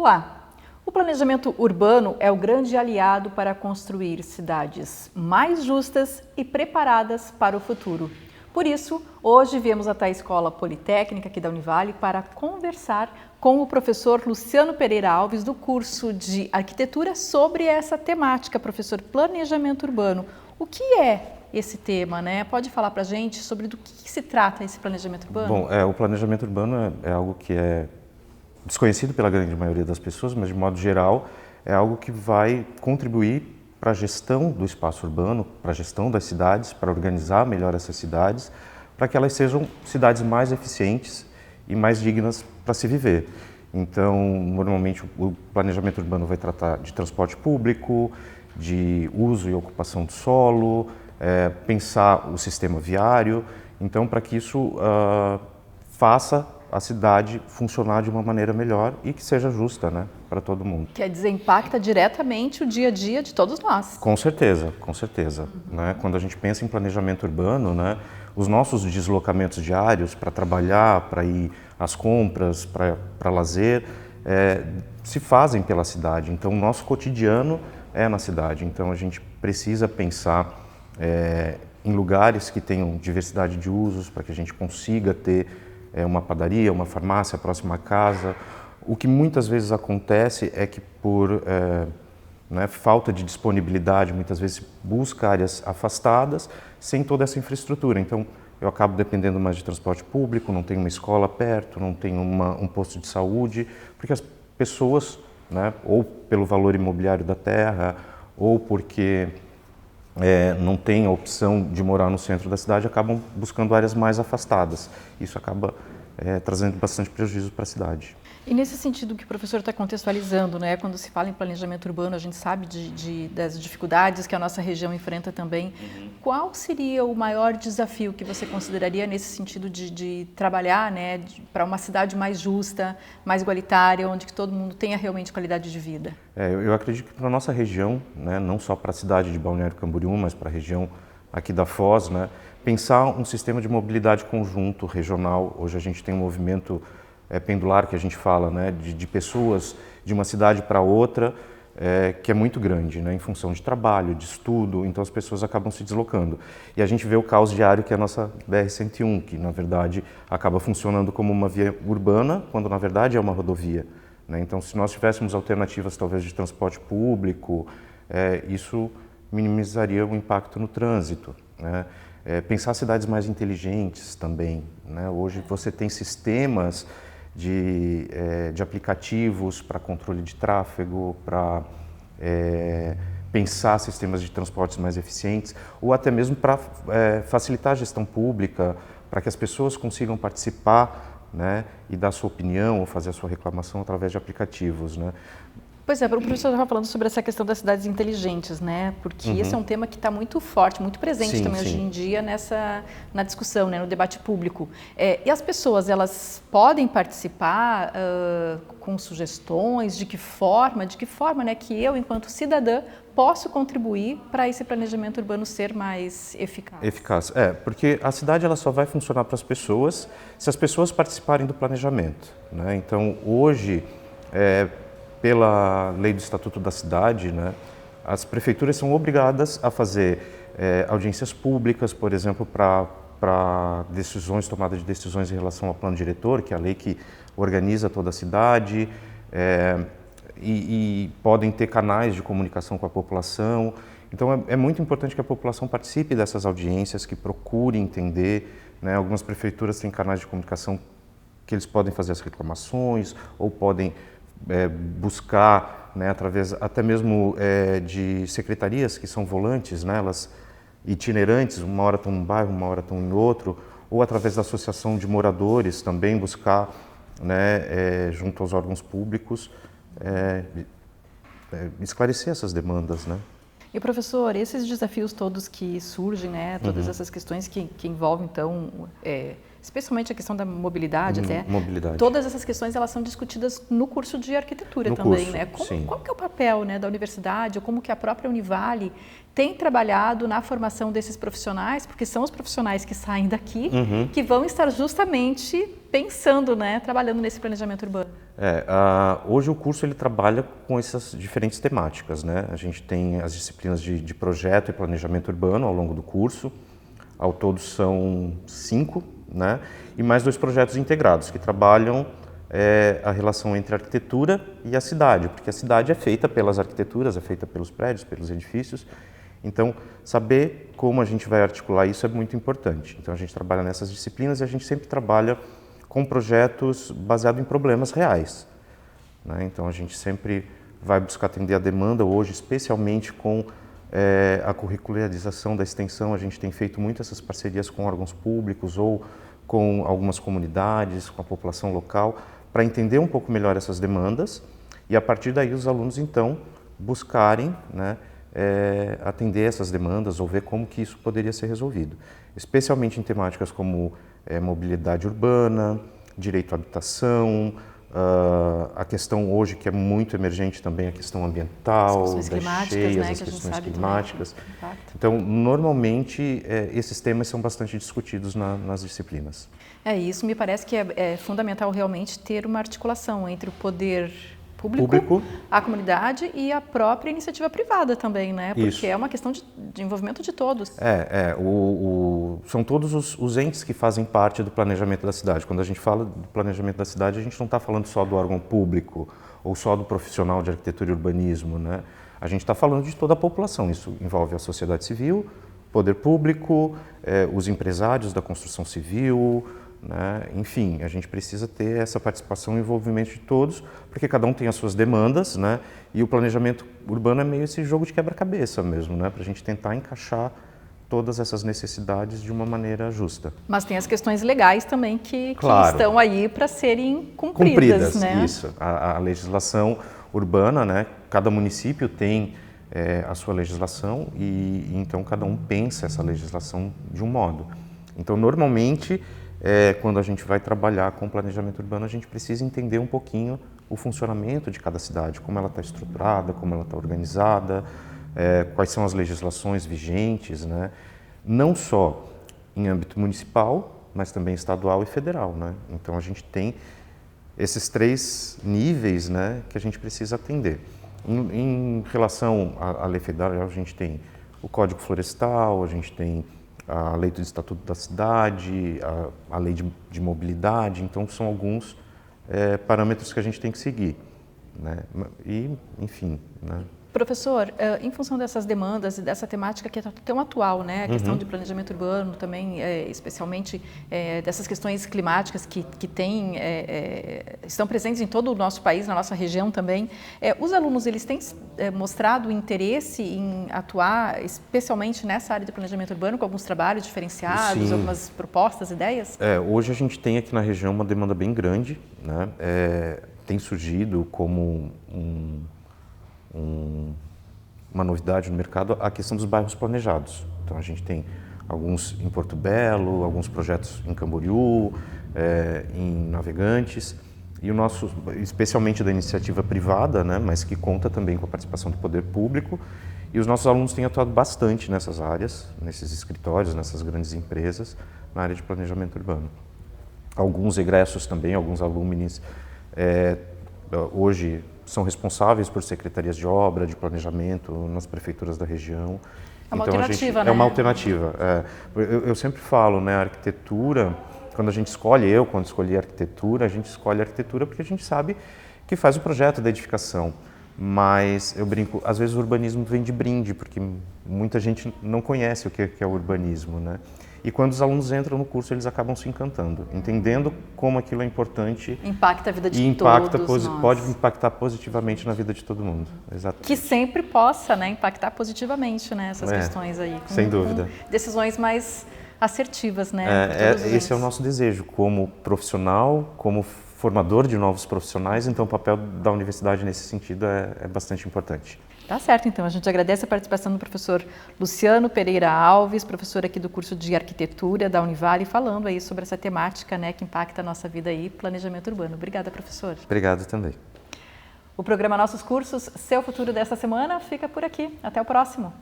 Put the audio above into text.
Olá! O planejamento urbano é o grande aliado para construir cidades mais justas e preparadas para o futuro. Por isso, hoje viemos até a Escola Politécnica aqui da Univale para conversar com o professor Luciano Pereira Alves do curso de Arquitetura sobre essa temática, professor, planejamento urbano. O que é esse tema, né? Pode falar para a gente sobre do que se trata esse planejamento urbano? Bom, o planejamento urbano é algo que é desconhecido pela grande maioria das pessoas, mas de modo geral é algo que vai contribuir para a gestão do espaço urbano, para a gestão das cidades, para organizar melhor essas cidades, para que elas sejam cidades mais eficientes e mais dignas para se viver. Então, normalmente o planejamento urbano vai tratar de transporte público, de uso e ocupação do solo, pensar o sistema viário, então para que isso faça a cidade funcionar de uma maneira melhor e que seja justa, né, para todo mundo. Quer dizer, impacta diretamente o dia a dia de todos nós. Com certeza, com certeza. Né? Quando a gente pensa em planejamento urbano, né, os nossos deslocamentos diários para trabalhar, para ir às compras, para lazer, se fazem pela cidade. Então, o nosso cotidiano é na cidade. Então, a gente precisa pensar em lugares que tenham diversidade de usos para que a gente consiga ter uma padaria, uma farmácia próxima à casa. O que muitas vezes acontece é que por falta de disponibilidade, muitas vezes busca áreas afastadas sem toda essa infraestrutura. Então, eu acabo dependendo mais de transporte público, não tenho uma escola perto, não tenho um posto de saúde, porque as pessoas, né, ou pelo valor imobiliário da terra, ou porque não tem a opção de morar no centro da cidade, acabam buscando áreas mais afastadas. Isso acaba trazendo bastante prejuízo para a cidade. E nesse sentido que o professor está contextualizando, né? Quando se fala em planejamento urbano, a gente sabe das dificuldades que a nossa região enfrenta também. Qual seria o maior desafio que você consideraria nesse sentido de trabalhar, né, para uma cidade mais justa, mais igualitária, onde que todo mundo tenha realmente qualidade de vida? Eu acredito que para a nossa região, né, não só para a cidade de Balneário Camboriú, mas para a região aqui da Foz, né, pensar um sistema de mobilidade conjunto, regional. Hoje a gente tem um movimento pendular que a gente fala, né, de pessoas de uma cidade para outra, que é muito grande, né, em função de trabalho, de estudo, então as pessoas acabam se deslocando. E a gente vê o caos diário que é a nossa BR-101, que na verdade acaba funcionando como uma via urbana, quando na verdade é uma rodovia. Né? Então, se nós tivéssemos alternativas talvez de transporte público, isso minimizaria o impacto no trânsito. Né? Pensar cidades mais inteligentes também. Né? Hoje você tem sistemas de aplicativos para controle de tráfego, para pensar sistemas de transportes mais eficientes, ou até mesmo para facilitar a gestão pública, para que as pessoas consigam participar, né, e dar sua opinião ou fazer a sua reclamação através de aplicativos. Né? Pois é, o professor estava falando sobre essa questão das cidades inteligentes, né? Porque esse é um tema que está muito forte, muito presente também hoje em dia na discussão, né? No debate público. E as pessoas, elas podem participar com sugestões de que forma, né, que eu, enquanto cidadã, posso contribuir para esse planejamento urbano ser mais eficaz? Eficaz, porque a cidade ela só vai funcionar para as pessoas se as pessoas participarem do planejamento. Né? Então, hoje, pela lei do Estatuto da Cidade, né, as prefeituras são obrigadas a fazer audiências públicas, por exemplo, para tomada de decisões em relação ao plano diretor, que é a lei que organiza toda a cidade, e podem ter canais de comunicação com a população. Então, é muito importante que a população participe dessas audiências, que procure entender. Né? Algumas prefeituras têm canais de comunicação que eles podem fazer as reclamações, ou podem buscar, né, através até mesmo de secretarias que são volantes, né, elas itinerantes, uma hora estão num bairro, uma hora estão em outro, ou através da associação de moradores também buscar, né, junto aos órgãos públicos, esclarecer essas demandas. Né? E, professor, esses desafios todos que surgem, né, todas essas questões que envolvem, então, especialmente a questão da mobilidade até. Mobilidade. Todas essas questões elas são discutidas no curso de arquitetura No também, curso, né? sim. Qual que é o papel, né, da universidade, ou como que a própria Univale tem trabalhado na formação desses profissionais, porque são os profissionais que saem daqui, que vão estar justamente pensando, né, trabalhando nesse planejamento urbano. Hoje o curso ele trabalha com essas diferentes temáticas, né? A gente tem as disciplinas de projeto e planejamento urbano ao longo do curso, ao todo são 5, né? E mais 2 projetos integrados que trabalham a relação entre a arquitetura e a cidade, porque a cidade é feita pelas arquiteturas, é feita pelos prédios, pelos edifícios. Então, saber como a gente vai articular isso é muito importante. Então, a gente trabalha nessas disciplinas e a gente sempre trabalha com projetos baseados em problemas reais, né? Então, a gente sempre vai buscar atender a demanda hoje, especialmente com a curricularização da extensão. A gente tem feito muito essas parcerias com órgãos públicos ou com algumas comunidades, com a população local, para entender um pouco melhor essas demandas e, a partir daí, os alunos, então, buscarem, né, atender essas demandas ou ver como que isso poderia ser resolvido, especialmente em temáticas como mobilidade urbana, direito à habitação, a questão hoje que é muito emergente também, a questão ambiental, as questões das climáticas, cheias, né, as que a gente questões sabe climáticas. também. Então, normalmente, esses temas são bastante discutidos nas disciplinas. Isso me parece que é fundamental realmente ter uma articulação entre o poder público, a comunidade e a própria iniciativa privada também, né? Porque Isso. é uma questão de envolvimento de todos. São todos os entes que fazem parte do planejamento da cidade. Quando a gente fala do planejamento da cidade, a gente não está falando só do órgão público ou só do profissional de arquitetura e urbanismo, né? A gente está falando de toda a população. Isso envolve a sociedade civil, poder público, os empresários da construção civil, né? Enfim, a gente precisa ter essa participação e envolvimento de todos, porque cada um tem as suas demandas, né? E o planejamento urbano é meio esse jogo de quebra-cabeça mesmo, né? Para a gente tentar encaixar todas essas necessidades de uma maneira justa. Mas tem as questões legais também que estão aí para serem cumpridas, né? Isso. A legislação urbana, né? Cada município tem a sua legislação e então cada um pensa essa legislação de um modo. Então, normalmente, quando a gente vai trabalhar com planejamento urbano, a gente precisa entender um pouquinho o funcionamento de cada cidade, como ela está estruturada, como ela está organizada, quais são as legislações vigentes, né? Não só em âmbito municipal, mas também estadual e federal, né? Então, a gente tem esses 3 níveis, né, que a gente precisa atender. Em relação à lei federal, a gente tem o Código Florestal, a gente tem a lei do Estatuto da Cidade, a lei de mobilidade, então são alguns parâmetros que a gente tem que seguir, né? E, enfim, né? Professor, em função dessas demandas e dessa temática que é tão atual, né, a questão de planejamento urbano também, especialmente dessas questões climáticas que estão presentes em todo o nosso país, na nossa região também, os alunos eles têm mostrado interesse em atuar especialmente nessa área de planejamento urbano, com alguns trabalhos diferenciados, Sim. algumas propostas, ideias? Hoje a gente tem aqui na região uma demanda bem grande, né? Tem surgido como uma novidade no mercado a questão dos bairros planejados. Então, a gente tem alguns em Porto Belo, alguns projetos em Camboriú, em Navegantes, e o nosso, especialmente da iniciativa privada, né, mas que conta também com a participação do poder público, e os nossos alunos têm atuado bastante nessas áreas, nesses escritórios, nessas grandes empresas, na área de planejamento urbano. Alguns egressos também, alguns alumnis, hoje são responsáveis por secretarias de obra, de planejamento nas prefeituras da região. É uma então, alternativa, né? É uma alternativa. Eu sempre falo, né, a arquitetura, quando a gente escolhe, quando escolhi arquitetura, a gente escolhe arquitetura porque a gente sabe que faz o projeto da edificação. Mas eu brinco, às vezes o urbanismo vem de brinde, porque muita gente não conhece o que é o urbanismo, né? E quando os alunos entram no curso, eles acabam se encantando, entendendo como aquilo é importante. Impacta a vida de todos nós. Pode impactar positivamente na vida de todo mundo. Exatamente. Que sempre possa, né, impactar positivamente, né, essas questões aí. Sem dúvida. Com decisões mais assertivas, né? Esse é o nosso desejo, como profissional, como formador de novos profissionais, então o papel da universidade nesse sentido é bastante importante. Tá certo, então. A gente agradece a participação do professor Luciano Pereira Alves, professor aqui do curso de Arquitetura da Univale, falando aí sobre essa temática, né, que impacta a nossa vida aí, planejamento urbano. Obrigada, professor. Obrigado também. O programa Nossos Cursos, Seu Futuro desta semana, fica por aqui. Até o próximo.